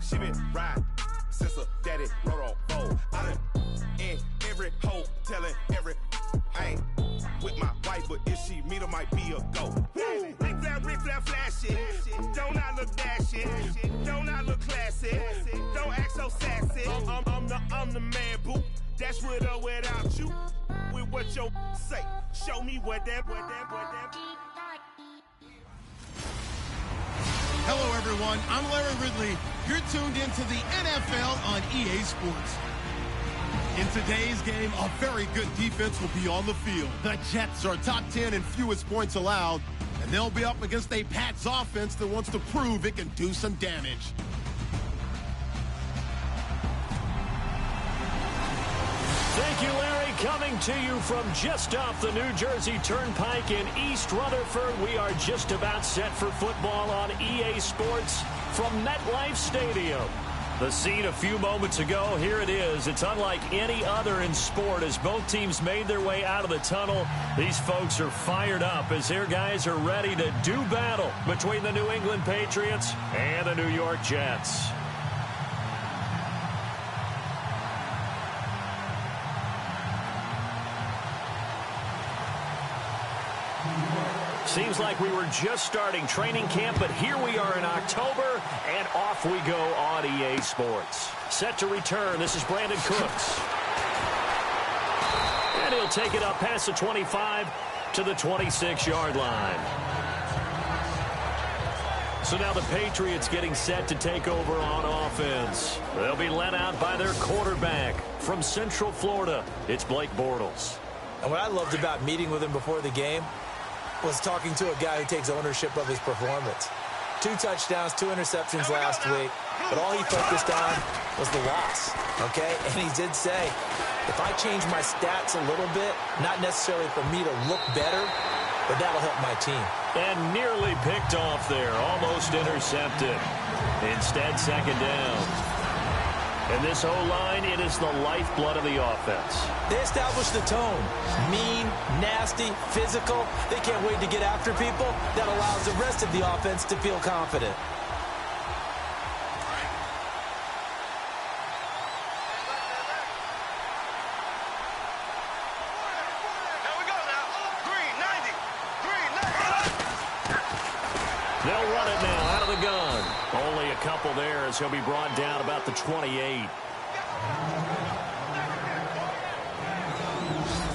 She been riding since her daddy rode on fold. I done in every hole, telling every I ain't with my wife, but if she meet her, might be a go. Rick flat, flashy. Don't I look dashy? Don't I look classy? Don't act so sassy. I'm the man, boo. That's with or without you. With what your say. Show me what that. Hello, everyone. I'm Larry Ridley. You're tuned into the NFL on EA Sports. In today's game, a very good defense will be on the field. The Jets are top 10 in fewest points allowed, and they'll be up against a Pats offense that wants to prove it can do some damage. Thank you, Larry. Coming to you from just off the New Jersey Turnpike in East Rutherford, we are just about set for football on EA Sports from MetLife Stadium. The scene a few moments ago, here it is. It's unlike any other in sport as both teams made their way out of the tunnel. These folks are fired up as their guys are ready to do battle between the New England Patriots and the New York Jets. Seems like we were just starting training camp, but here we are in October, and off we go on EA Sports. Set to return, this is Brandon Cooks. And he'll take it up past the 25 to the 26-yard line. So now the Patriots getting set to take over on offense. They'll be led out by their quarterback from Central Florida. It's Blake Bortles. And what I loved about meeting with him before the game was talking to a guy who takes ownership of his performance. 2 touchdowns, 2 interceptions last week, but all he focused on was the loss, okay? And he did say, if I change my stats a little bit, not necessarily for me to look better, but that'll help my team. And nearly picked off there, almost intercepted. Instead, second down. And this O-line, it is the lifeblood of the offense. They established the tone. Mean, nasty, physical. They can't wait to get after people. That allows the rest of the offense to feel confident. They'll run it now out of the gun. Only a couple there as he'll be brought down about the 28.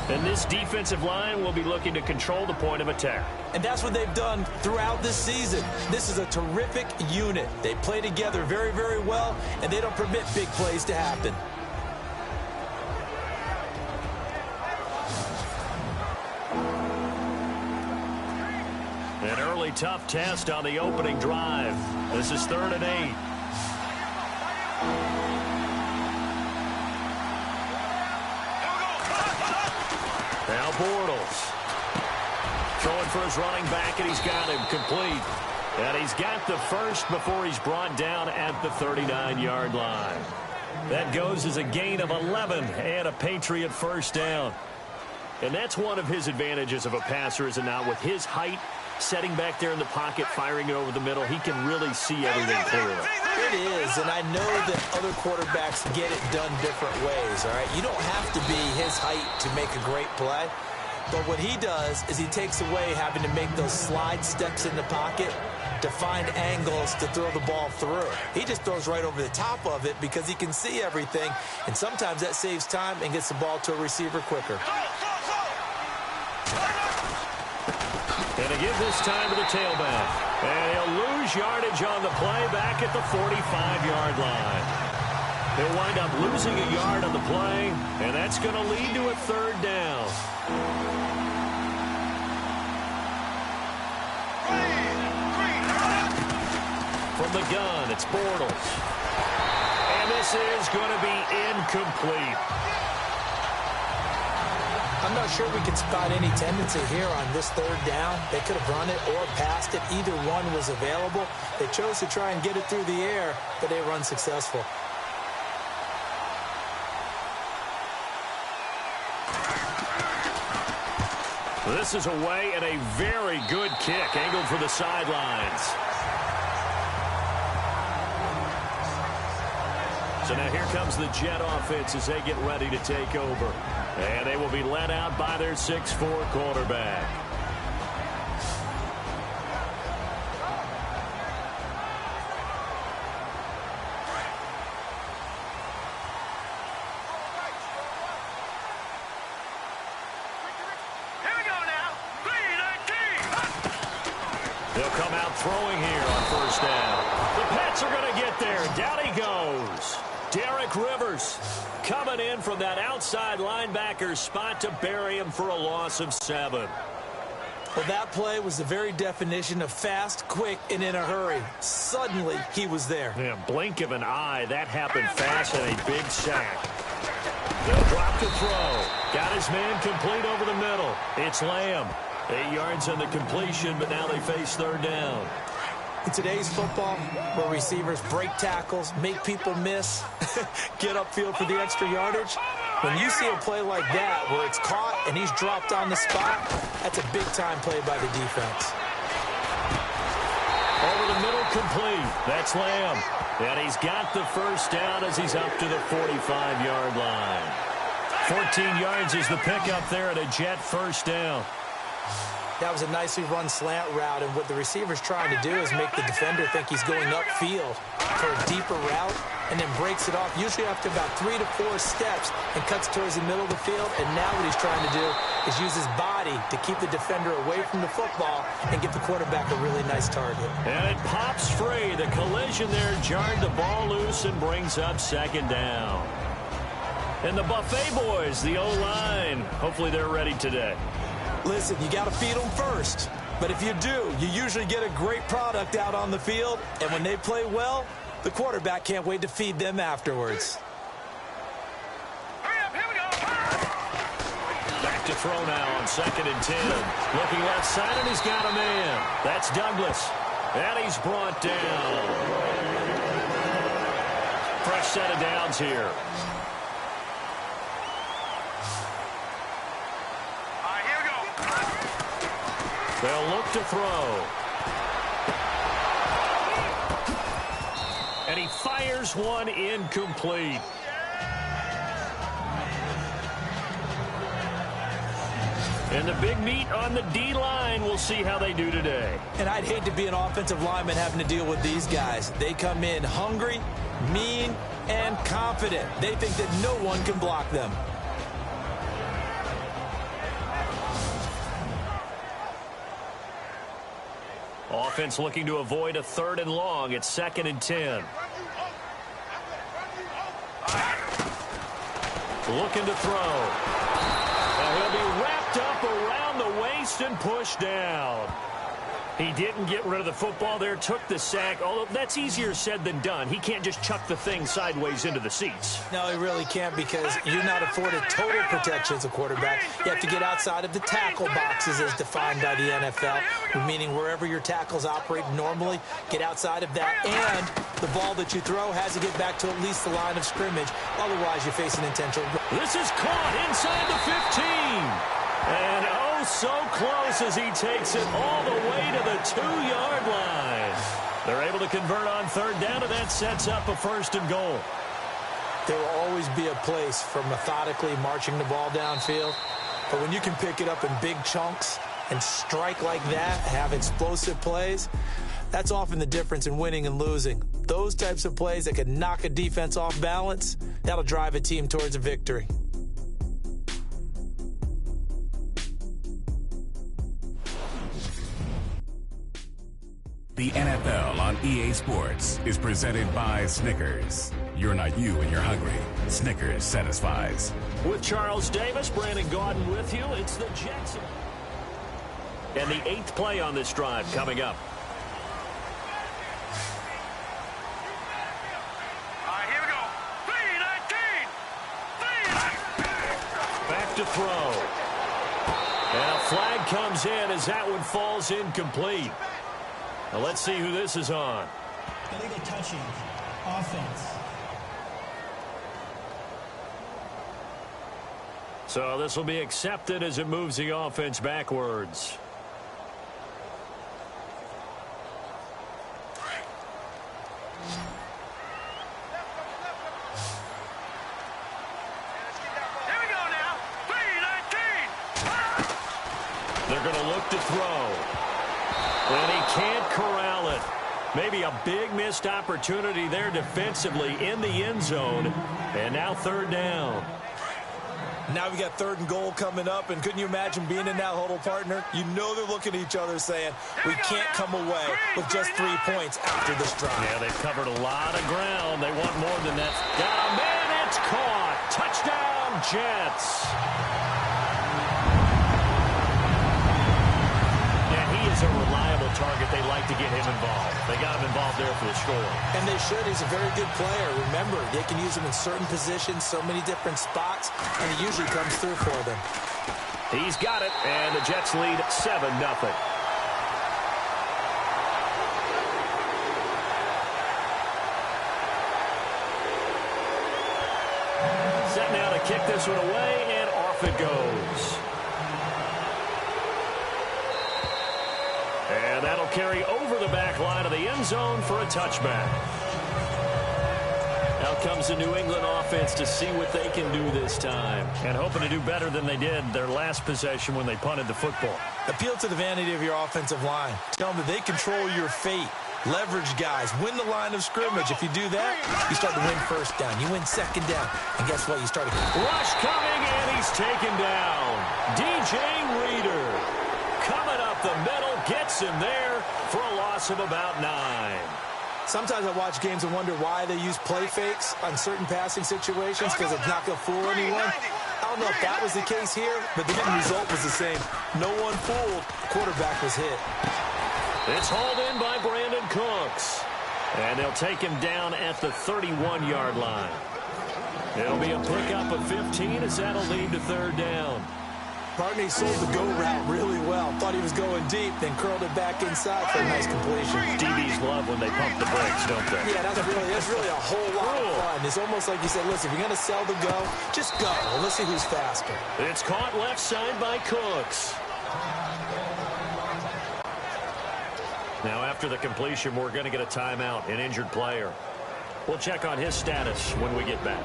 And this defensive line will be looking to control the point of attack. And that's what they've done throughout this season. This is a terrific unit. They play together very, very well, and they don't permit big plays to happen. An early tough test on the opening drive. This is 3rd and 8. Now Bortles. Throwing for his running back, and he's got him complete. And he's got the first before he's brought down at the 39-yard line. That goes as a gain of 11 and a Patriot first down. And that's one of his advantages of a passer, is it not? With his height, setting back there in the pocket, firing it over the middle, he can really see everything clearly. It is, and I know that other quarterbacks get it done different ways, all right? You don't have to be his height to make a great play, but what he does is he takes away having to make those slide steps in the pocket to find angles to throw the ball through. He just throws right over the top of it because he can see everything, and sometimes that saves time and gets the ball to a receiver quicker. And to give this time to the tailback. And he'll lose yardage on the play back at the 45-yard line. He'll wind up losing a yard on the play, and that's going to lead to a 3rd down. From the gun, it's Bortles. And this is going to be incomplete. I'm not sure we can spot any tendency here on this 3rd down. They could have run it or passed it. Either one was available. They chose to try and get it through the air, but they were unsuccessful. This is away and a very good kick, angled for the sidelines. So now here comes the Jet offense as they get ready to take over. And they will be led out by their 6'4" quarterback. They'll come out throwing here on first down. The Pats are going to get there. Down he goes. Derek Rivers coming in from that outside linebacker spot to bury him for a loss of 7. Well, that play was the very definition of fast, quick, and in a hurry. Suddenly, he was there. Yeah, blink of an eye. That happened fast and a big sack. They'll drop to throw. Got his man complete over the middle. It's Lamb. 8 yards on the completion, but now they face third down. In today's football, where receivers break tackles, make people miss, get upfield for the extra yardage, when you see a play like that where it's caught and he's dropped on the spot, that's a big-time play by the defense. Over the middle, complete. That's Lamb. And he's got the first down as he's up to the 45-yard line. 14 yards is the pickup there at a Jet first down. That was a nicely run slant route, and what the receiver's trying to do is make the defender think he's going upfield for a deeper route, and then breaks it off, usually after about 3 to 4 steps, and cuts towards the middle of the field. And now what he's trying to do is use his body to keep the defender away from the football and give the quarterback a really nice target. And it pops free. The collision there jarred the ball loose and brings up second down. And the Buffet boys, the O-line, hopefully they're ready today. Listen, you got to feed them first. But if you do, you usually get a great product out on the field. And when they play well, the quarterback can't wait to feed them afterwards. Back to throw now on 2nd and 10. Looking left side, and he's got a man. That's Douglas. And he's brought down. Fresh set of downs here. They'll look to throw. And he fires one incomplete. And the big meat on the D-line. We'll see how they do today. And I'd hate to be an offensive lineman having to deal with these guys. They come in hungry, mean, and confident. They think that no one can block them. Offense looking to avoid a 3rd and long. It's 2nd and 10. Looking to throw. And he'll be wrapped up around the waist and pushed down. He didn't get rid of the football there, took the sack, although that's easier said than done. He can't just chuck the thing sideways into the seats. No, he really can't, because you're not afforded total protection as a quarterback. You have to get outside of the tackle boxes as defined by the NFL, meaning wherever your tackles operate normally, get outside of that, and the ball that you throw has to get back to at least the line of scrimmage. Otherwise, you face an intentional. This is caught inside the 15. And oh, so close as he takes it all the way to the 2-yard line. They're able to convert on 3rd down, and that sets up a 1st and goal. There will always be a place for methodically marching the ball downfield. But when you can pick it up in big chunks and strike like that, have explosive plays, that's often the difference in winning and losing. Those types of plays that can knock a defense off balance, that'll drive a team towards a victory. The NFL on EA Sports is presented by Snickers. You're not you when you're hungry. Snickers satisfies. With Charles Davis, Brandon Gaudin with you. It's the Jets. And the 8th play on this drive coming up. Here we go. 3-19. Back to throw. And a flag comes in as that one falls incomplete. Now let's see who this is on. Illegal touching. Offense. So this will be accepted as it moves the offense backwards. to throw. And he can't corral it. Maybe a big missed opportunity there defensively in the end zone. And now third down. Now we got 3rd and goal coming up, and couldn't you imagine being in that huddle, partner? You know they're looking at each other saying, we can't come away with just 3 points after this drive. Yeah, they've covered a lot of ground. They want more than that. Got a man, it's caught. Touchdown, Jets. Yeah, he is a reliable target. They like to get him involved. They got him involved there for the score. And they should. He's a very good player. Remember, they can use him in certain positions, so many different spots, and he usually comes through for them. He's got it, and the Jets lead 7-0. Set now to kick this one away, and off it goes. And that'll carry over the back line of the end zone for a touchback. Now comes the New England offense to see what they can do this time. And hoping to do better than they did their last possession when they punted the football. Appeal to the vanity of your offensive line. Tell them that they control your fate. Leverage guys. Win the line of scrimmage. If you do that, you start to win 1st down. You win 2nd down. And guess what? You start to... Rush coming, and he's taken down. DJ Reader coming up the middle, gets him there for a loss of about 9. Sometimes I watch games and wonder why they use play fakes on certain passing situations because it's not going to fool anyone. I don't know if that was the case here, but the end result was the same. No one fooled. Quarterback was hit. It's hauled in by Brandon Cooks. And they'll take him down at the 31-yard line. It'll be a pickup of 15 as that'll lead to 3rd down. Partner, he sold the go route really well. Thought he was going deep, then curled it back inside for a nice completion. DBs love when they pump the brakes, don't they? Yeah, that's really a whole lot of fun. It's almost like you said, listen, if you're going to sell the go, just go. Well, let's see who's faster. It's caught left side by Cooks. Now, after the completion, we're going to get a timeout, an injured player. We'll check on his status when we get back.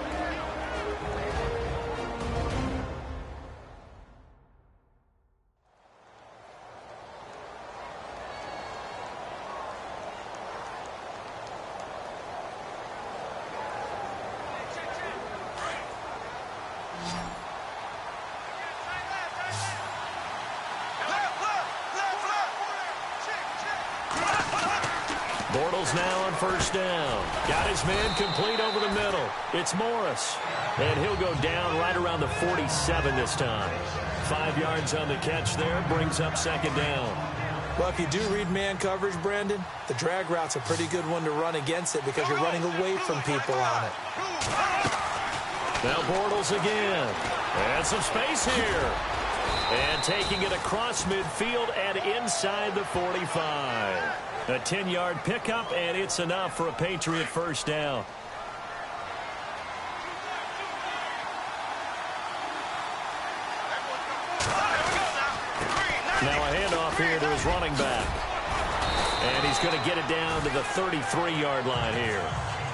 Bortles now on 1st down. Got his man complete over the middle. It's Morris. And he'll go down right around the 47 this time. 5 yards on the catch there. Brings up 2nd down. Well, if you do read man coverage, Brandon, the drag route's a pretty good one to run against it because you're running away from people on it. Now Bortles again. And some space here. And taking it across midfield and inside the 45. A 10-yard pickup, and it's enough for a Patriot 1st down. Now a handoff here to his running back. And he's going to get it down to the 33-yard line here.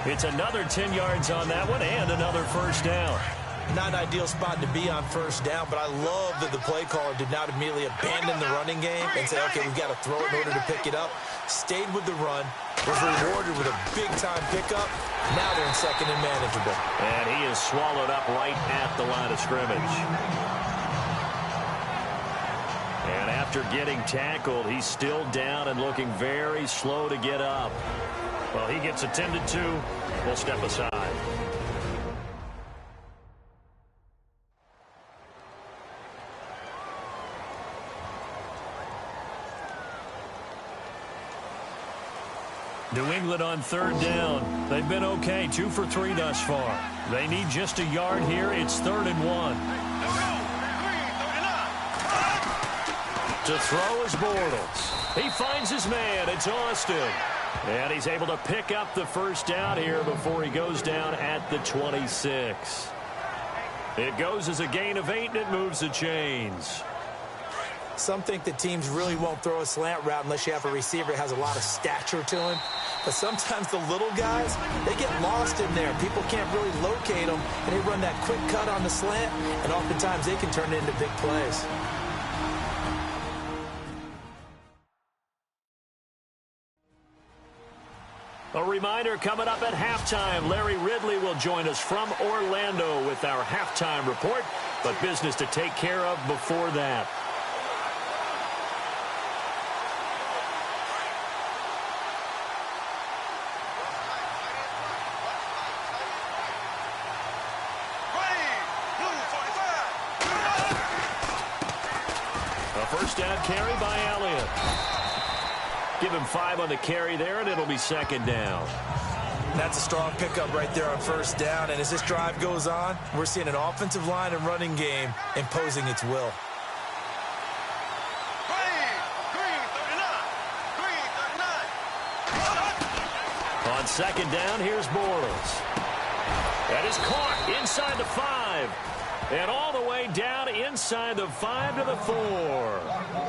It's another 10 yards on that one and another 1st down. Not an ideal spot to be on 1st down, but I love that the play caller did not immediately abandon the running game and say, okay, we've got to throw it in order to pick it up. Stayed with the run, was rewarded with a big-time pickup. Now they're in 2nd and manageable. And he is swallowed up right at the line of scrimmage. And after getting tackled, he's still down and looking very slow to get up. Well, he gets attended to. We'll step aside. New England on 3rd down. They've been okay, 2 for 3 thus far. They need just a yard here. It's 3rd and 1. To throw is Bortles. He finds his man. It's Austin. And he's able to pick up the 1st down here before he goes down at the 26. It goes as a gain of 8, and it moves the chains. Some think that teams really won't throw a slant route unless you have a receiver that has a lot of stature to him. But sometimes the little guys, they get lost in there. People can't really locate them, and they run that quick cut on the slant, and oftentimes they can turn it into big plays. A reminder coming up at halftime, Larry Ridley will join us from Orlando with our halftime report, but business to take care of before that. A first down carry by Elliott. Give him 5 on the carry there, and it'll be second down. That's a strong pickup right there on first down. And as this drive goes on, we're seeing an offensive line and running game imposing its will. On second down, here's Bortles. That is caught inside the 5. And all the way down inside the 5 to the 4.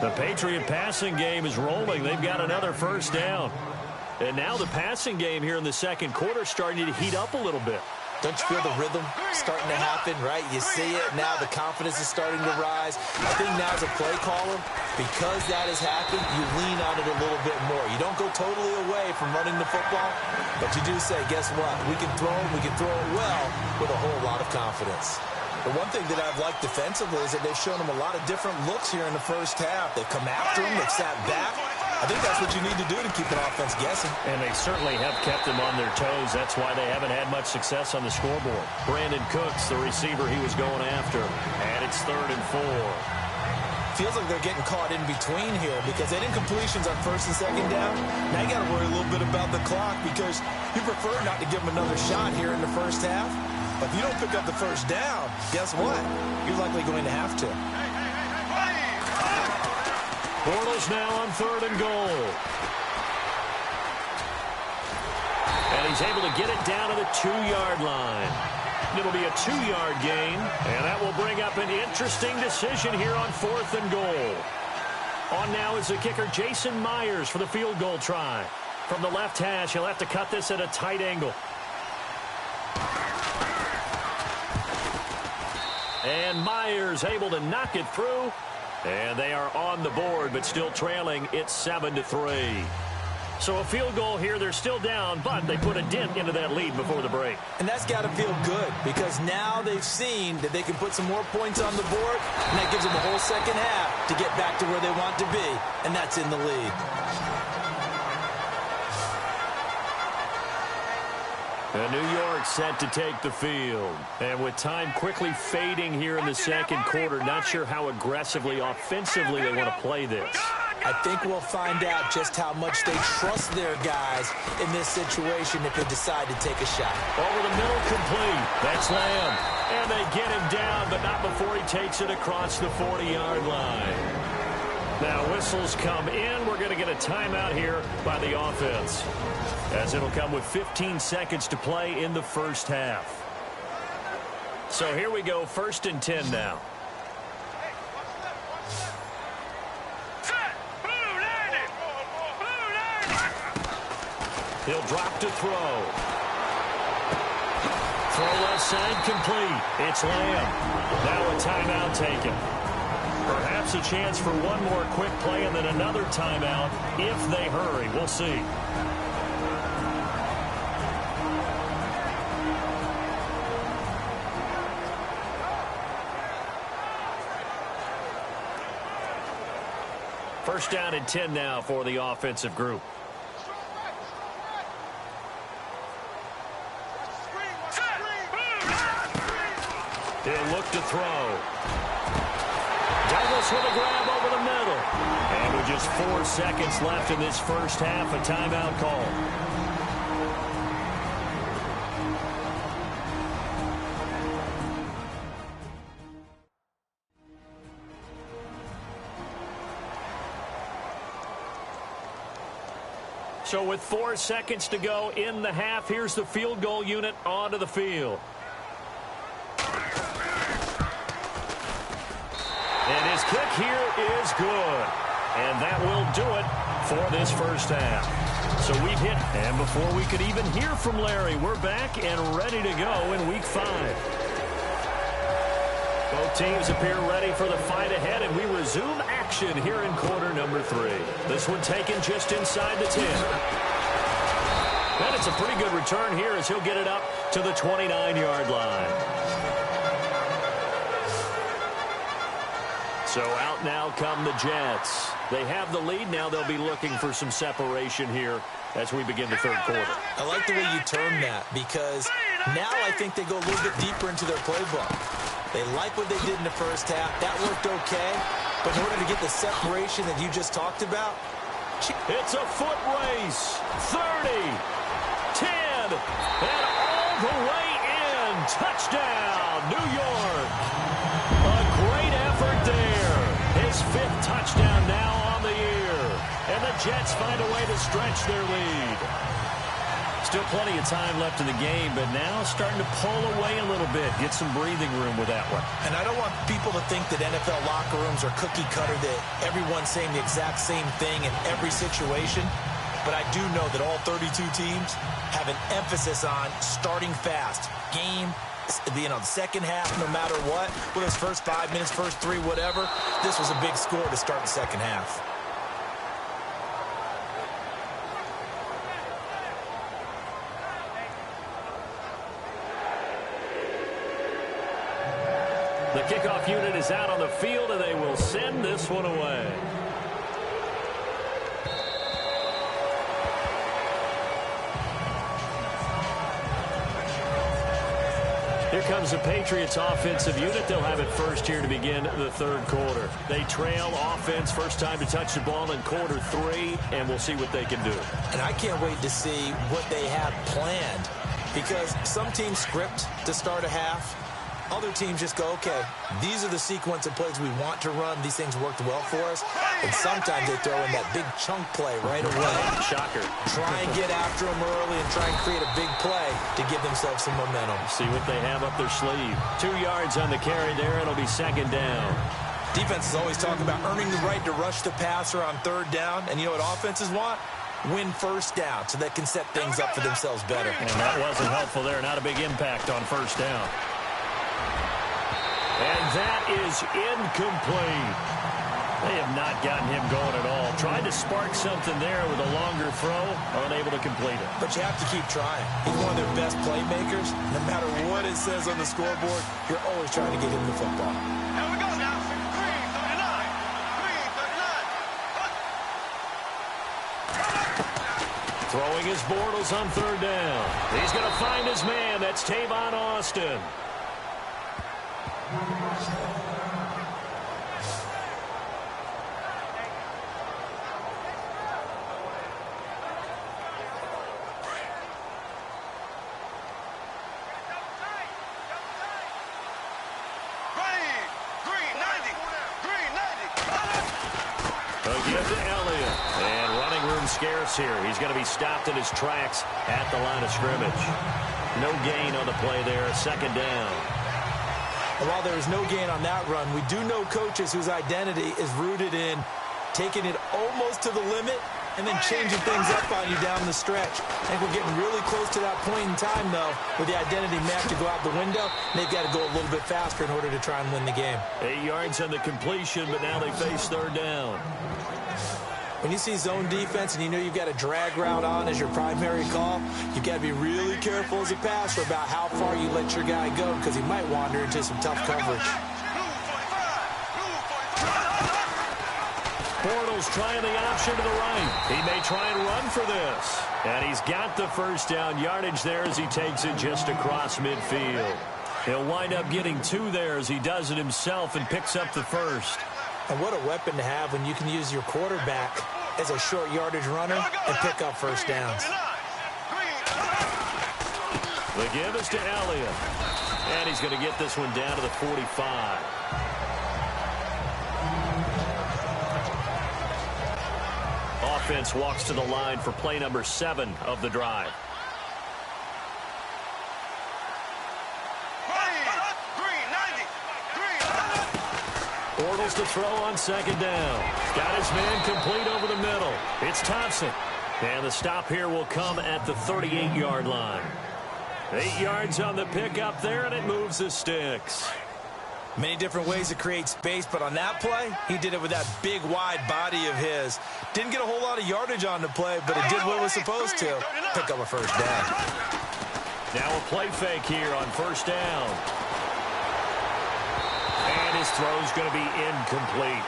The Patriot passing game is rolling. They've got another first down. And now the passing game here in the second quarter starting to heat up a little bit. Don't you feel the rhythm starting to happen, right? You see it now. The confidence is starting to rise. I think now as a play caller, because that has happened, you lean on it a little bit more. You don't go totally away from running the football, but you do say, guess what? We can throw it. We can throw it well with a whole lot of confidence. The one thing that I've liked defensively is that they've shown them a lot of different looks here in the first half. They've come after him. They've sat back. I think that's what you need to do to keep an offense guessing. And they certainly have kept them on their toes. That's why they haven't had much success on the scoreboard. Brandon Cooks, the receiver he was going after. And it's 3rd and 4. Feels like they're getting caught in between here because they didn't completions on first and second down. Now you got to worry a little bit about the clock because you prefer not to give them another shot here in the first half. But if you don't pick up the first down, guess what? You're likely going to have to. Bortles now on 3rd and goal. And he's able to get it down to the 2-yard line. It'll be a 2-yard gain, and that will bring up an interesting decision here on 4th and goal. On now is the kicker Jason Myers for the field goal try. From the left hash, he'll have to cut this at a tight angle. And Myers able to knock it through. And they are on the board, but still trailing. It's 7-3. So a field goal here. They're still down, but they put a dent into that lead before the break. And that's got to feel good because now they've seen that they can put some more points on the board, and that gives them a whole second half to get back to where they want to be, and that's in the lead. And New York set to take the field. And with time quickly fading here in the second quarter, not sure how aggressively, offensively they want to play this. I think we'll find out just how much they trust their guys in this situation if they decide to take a shot. Over the middle, complete. That's Lamb. And they get him down, but not before he takes it across the 40-yard line. Now whistles come in. We're going to get a timeout here by the offense, as it'll come with 15 seconds to play in the first half. So here we go, 1st and 10 now. He'll drop to throw. Throw left side, complete. It's Lamb. Now a timeout taken. Perhaps a chance for one more quick play and then another timeout if they hurry. We'll see. First down and 10 now for the offensive group. He'll look to throw. Douglas with a grab over the middle. And with just 4 seconds left in this first half, a timeout call. So with 4 seconds to go in the half, here's the field goal unit onto the field. And his kick here is good. And that will do it for this first half. So we've hit, and before we could even hear from Larry, we're back and ready to go in Week 5. Both teams appear ready for the fight ahead, and we resume action here in quarter number 3. This one taken just inside the 10. And it's a pretty good return here as he'll get it up to the 29-yard line. So out now come the Jets. They have the lead. Now they'll be looking for some separation here as we begin the third quarter. I like the way you term that, because now I think they go a little bit deeper into their playbook. They like what they did in the first half. That worked okay. But in order to get the separation that you just talked about, it's a foot race. 30, 10, and all the way in. Touchdown, New York. A great effort there. His 5th touchdown now on the year. And the Jets find a way to stretch their lead. Still plenty of time left in the game, but now starting to pull away a little bit. Get some breathing room with that one. And I don't want people to think that NFL locker rooms are cookie cutter, that everyone's saying the exact same thing in every situation. But I do know that all 32 teams have an emphasis on starting fast. Game, the second half, no matter what, whether it's first 5 minutes, first 3, whatever, this was a big score to start the second half. The kickoff unit is out on the field, and they will send this one away. Here comes the Patriots offensive unit. They'll have it first here to begin the third quarter. They trail offense, first time to touch the ball in quarter 3, and we'll see what they can do. And I can't wait to see what they have planned, because some teams script to start a half. Other teams just go, okay, these are the sequence of plays we want to run. These things worked well for us. And sometimes they throw in that big chunk play right away. Shocker. Try and get after them early and try and create a big play to give themselves some momentum. See what they have up their sleeve. 2 yards on the carry there. It'll be second down. Defenses always talk about earning the right to rush the passer on third down. And you know what offenses want? Win first down so they can set things up for themselves better. And that wasn't helpful there. Not a big impact on first down. And that is incomplete. They have not gotten him going at all. Tried to spark something there with a longer throw, unable to complete it. But you have to keep trying. He's one of their best playmakers. No matter what it says on the scoreboard, you're always trying to get him the football. Here we go now. 339. Throwing his Bortles on third down. He's going to find his man. That's Tavon Austin. Scarce here. He's going to be stopped in his tracks at the line of scrimmage. No gain on the play there. Second down. And while there is no gain on that run, we do know coaches whose identity is rooted in taking it almost to the limit and then changing things up on you down the stretch. I think we're getting really close to that point in time, though, where the identity may have to go out the window. And they've got to go a little bit faster in order to try and win the game. 8 yards on the completion, but now they face third down. When you see zone defense and you know you've got a drag route on as your primary call, you've got to be really careful as a passer about how far you let your guy go, because he might wander into some tough coverage. Bortles trying the option to the right. He may try and run for this. And he's got the first down yardage there as he takes it just across midfield. He'll wind up getting 2 there as he does it himself and picks up the first. And what a weapon to have when you can use your quarterback as a short yardage runner and pick up first downs. The give is to Elliott. And he's going to get this one down to the 45. Offense walks to the line for play number 7 of the drive. Bortles to throw on second down. Got his man complete over the middle. It's Thompson. And the stop here will come at the 38-yard line. 8 yards on the pickup there, and it moves the sticks. Many different ways to create space, but on that play, he did it with that big, wide body of his. Didn't get a whole lot of yardage on the play, but it did what it was supposed to. Pick up a first down. Now a play fake here on first down. And his throw's going to be incomplete.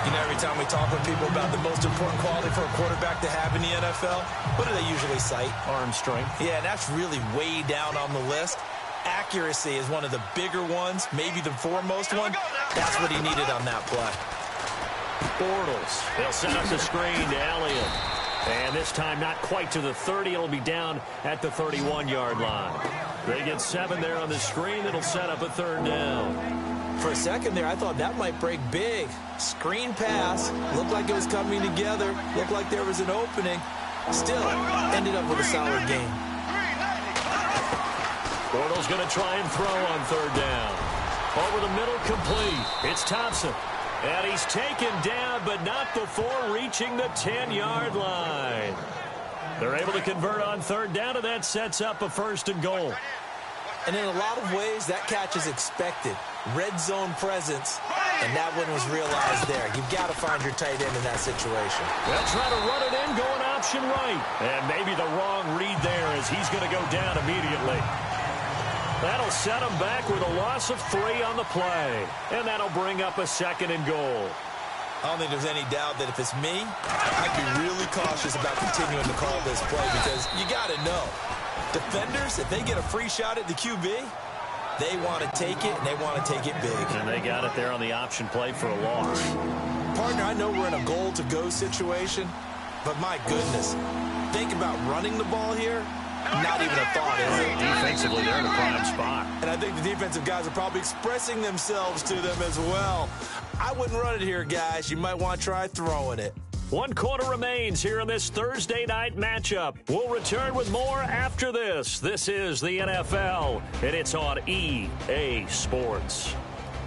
You know, every time we talk with people about the most important quality for a quarterback to have in the NFL, what do they usually cite? Arm strength. Yeah, and that's really way down on the list. Accuracy is one of the bigger ones, maybe the foremost one. That's what he needed on that play. Bortles. They'll set up the screen to Elliott. And this time not quite to the 30. It'll be down at the 31-yard line. They get 7 there on the screen. It'll set up a third down. For a second there, I thought that might break big. Screen pass. Looked like it was coming together. Looked like there was an opening. Still, ended up with a solid game. Bortles going to try and throw on third down. Over the middle, complete. It's Thompson. And he's taken down, but not before reaching the 10-yard line. They're able to convert on third down, and that sets up a first and goal. And in a lot of ways, that catch is expected. Red zone presence, and that one was realized there. You've got to find your tight end in that situation. They'll try to run it in, going option right. And maybe the wrong read there as he's going to go down immediately. That'll set him back with a loss of 3 on the play. And that'll bring up a second and goal. I don't think there's any doubt that if it's me, I'd be really cautious about continuing to call this play because you got to know. Defenders, if they get a free shot at the QB, they want to take it, and they want to take it big. And they got it there on the option play for a loss. Partner, I know we're in a goal-to-go situation, but my goodness, think about running the ball here. Not even a thought, is it? Defensively, they're in a prime spot. And I think the defensive guys are probably expressing themselves to them as well. I wouldn't run it here, guys. You might want to try throwing it. 1 quarter remains here in this Thursday night matchup. We'll return with more after this. This is the NFL, and it's on EA Sports.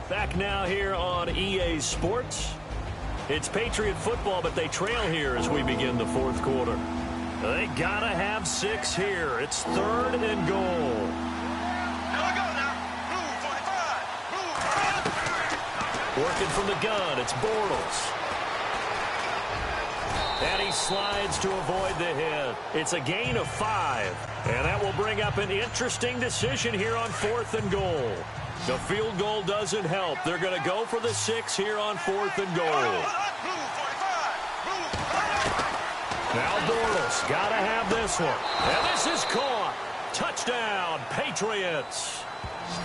Back now here on EA Sports. It's Patriot football, but they trail here as we begin the fourth quarter. They gotta have 6 here. It's third and goal. Working from the gun, it's Bortles. And he slides to avoid the hit. It's a gain of 5. And that will bring up an interesting decision here on 4th and goal. The field goal doesn't help. They're going to go for the 6 here on 4th and goal. Now Bortles got to have this one. And this is caught. Touchdown, Patriots.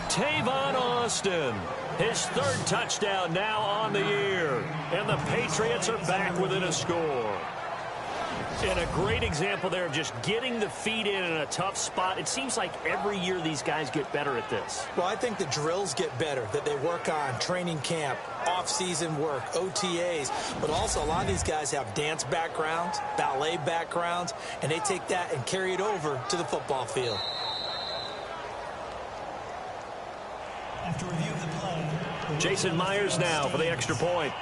Tavon Austin, his 3rd touchdown now on the year. And the Patriots are back within a score. And a great example there of just getting the feet in a tough spot. It seems like every year these guys get better at this. Well, I think the drills get better that they work on, training camp, off-season work, OTAs. But also a lot of these guys have dance backgrounds, ballet backgrounds, and they take that and carry it over to the football field. After review of the play, Jason Myers now for the extra point.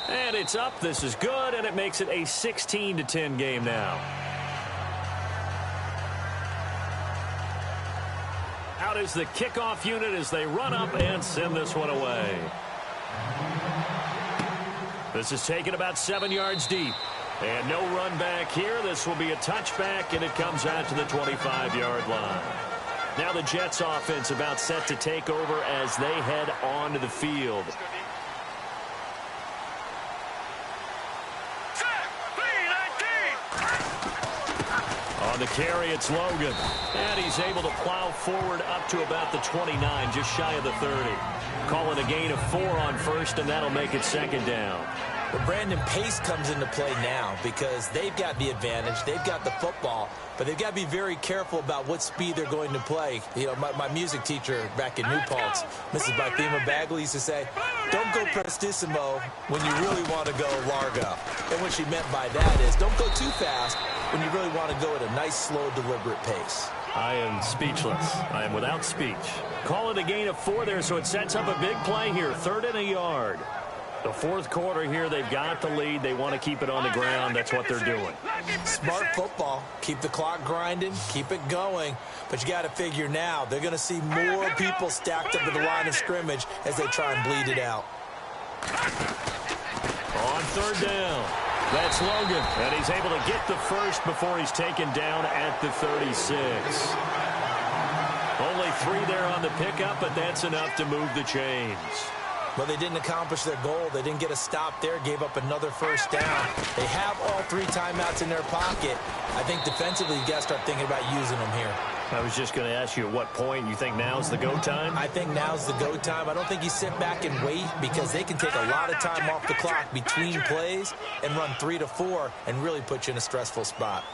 And it's up. This is good, and it makes it a 16-10 game now. Out is the kickoff unit as they run up and send this one away. This is taken about 7 yards deep. And no run back here. This will be a touchback, and it comes out to the 25-yard line. Now the Jets offense about set to take over as they head onto the field. On the carry, it's Logan. And he's able to plow forward up to about the 29, just shy of the 30. Calling a gain of 4 on first, and that'll make it 2nd down. Well, Brandon, pace comes into play now because they've got the advantage. They've got the football, but they've got to be very careful about what speed they're going to play. You know, my music teacher back in New Paltz, Mrs. Bythema Bagley, used to say, don't go prestissimo when you really want to go largo. And what she meant by that is don't go too fast when you really want to go at a nice, slow, deliberate pace. I am speechless. I am without speech. Call it a gain of 4 there, so it sets up a big play here. 3rd and a yard. The fourth quarter here, they've got the lead. They want to keep it on the ground. That's what they're doing. Smart football. Keep the clock grinding. Keep it going. But you got to figure now, they're going to see more people stacked up at the line of scrimmage as they try and bleed it out. On third down, that's Logan. And he's able to get the first before he's taken down at the 36. Only 3 there on the pickup, but that's enough to move the chains. But they didn't accomplish their goal. They didn't get a stop there, gave up another first down. They have all 3 timeouts in their pocket. I think defensively, you got to start thinking about using them here. I was just going to ask you at what point you think now's the go time? I think now's the go time. I don't think you sit back and wait because they can take a lot of time off the clock between plays and run 3 to 4 and really put you in a stressful spot.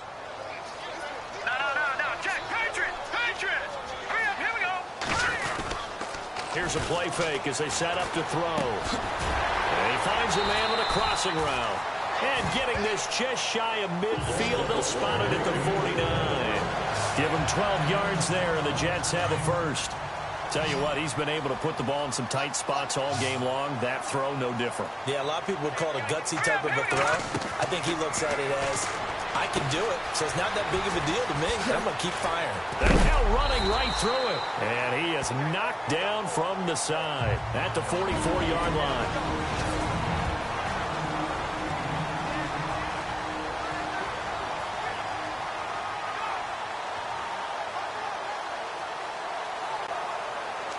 Here's a play fake as they set up to throw. And he finds a man with a crossing route. And getting this just shy of midfield, they'll spot it at the 49. Give him 12 yards there, and the Jets have a first. Tell you what, he's been able to put the ball in some tight spots all game long. That throw, no different. Yeah, a lot of people would call it a gutsy type of a throw. I think he looks at it as, I can do it, so it's not that big of a deal to me. I'm going to keep firing. And now running right through it. And he is knocked down from the side at the 44-yard line.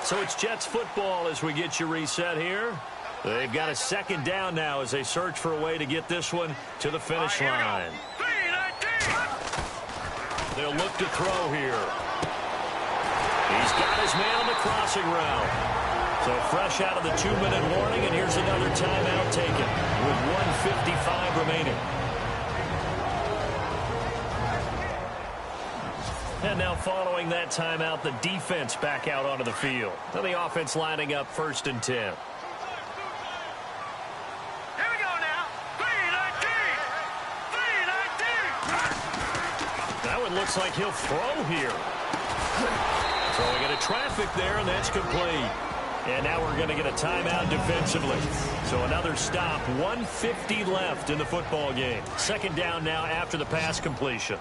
So it's Jets football as we get you reset here. They've got a second down now as they search for a way to get this one to the finish line. They'll look to throw here. He's got his man on the crossing route. So fresh out of the 2-minute warning, and here's another timeout taken with 1:55 remaining. And now following that timeout, the defense back out onto the field. And the offense lining up 1st and 10. Here we go now. 3-19. That one looks like he'll throw here. Throwing into traffic there, and that's complete. And now we're going to get a timeout defensively. So another stop, 1:50 left in the football game. Second down now after the pass completion.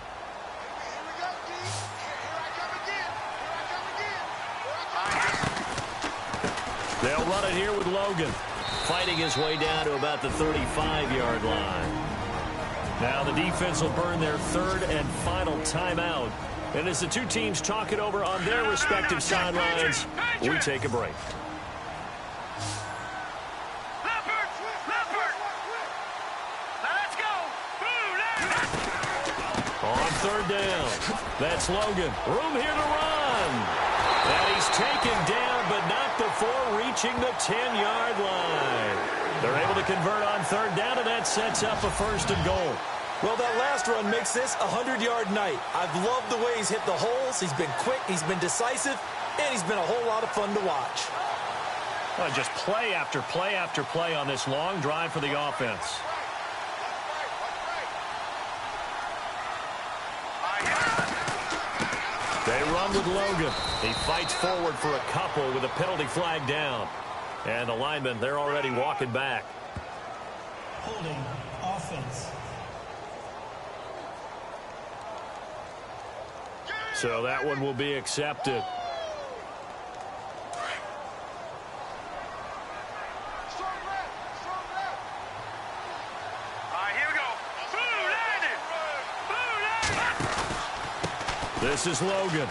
They'll run it here with Logan, fighting his way down to about the 35-yard line. Now the defense will burn their 3rd and final timeout. And as the two teams talk it over on their respective sidelines, we take a break. On third down, that's Logan. Room here to run. And he's taken down, but not before reaching the 10-yard line. They're able to convert on third down, and that sets up a 1st and goal. Well, that last run makes this a 100-yard night. I've loved the way he's hit the holes. He's been quick, he's been decisive, and he's been a whole lot of fun to watch. Well, just play after play after play on this long drive for the offense. They run with Logan. He fights forward for a couple with a penalty flag down. And the linemen, they're already walking back. Holding offense. So that one will be accepted. This is Logan.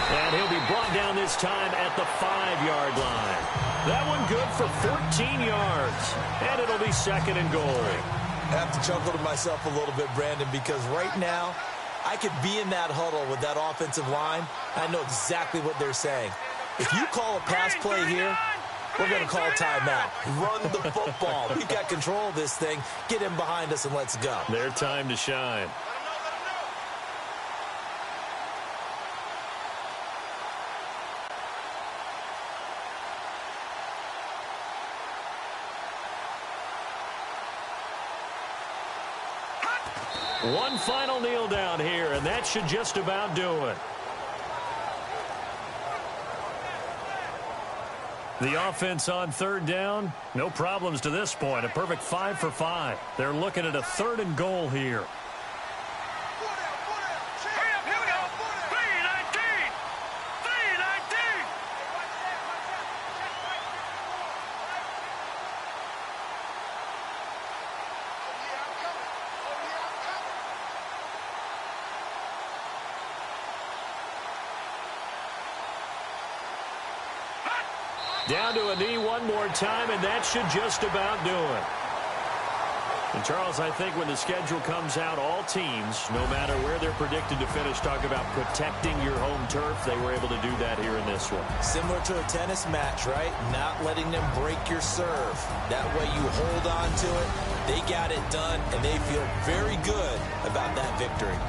And he'll be brought down this time at the 5-yard line. That one good for 14 yards. And it'll be 2nd and goal. I have to chuckle to myself a little bit, Brandon, because right now I could be in that huddle with that offensive line. I know exactly what they're saying. If you call a pass play here, we're going to call timeout. Run the football. We've got control of this thing. Get him behind us and let's go. Their time to shine. One final kneel down here, and that should just about do it. The offense on third down, no problems to this point. A perfect 5 for 5. They're looking at a 3rd and goal here. Down to a knee one more time, and that should just about do it. And, Charles, I think when the schedule comes out, all teams, no matter where they're predicted to finish, talk about protecting your home turf. They were able to do that here in this one. Similar to a tennis match, right? Not letting them break your serve. That way you hold on to it. They got it done, and they feel very good about that victory.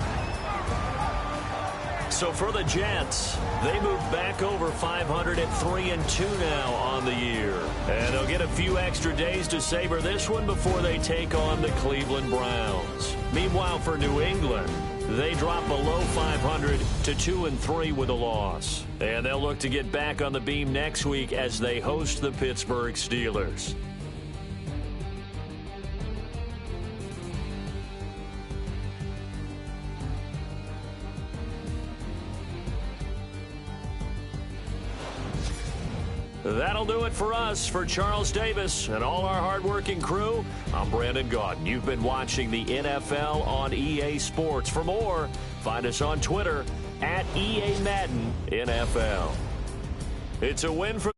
So for the Jets, they move back over 500 at 3-2 now on the year. And they'll get a few extra days to savor this one before they take on the Cleveland Browns. Meanwhile, for New England, they drop below 500 to 2-3 with a loss. And they'll look to get back on the beam next week as they host the Pittsburgh Steelers. That'll do it for us. For Charles Davis and all our hardworking crew, I'm Brandon Gaudin. You've been watching the NFL on EA Sports. For more, find us on Twitter at EA Madden NFL. It's a win for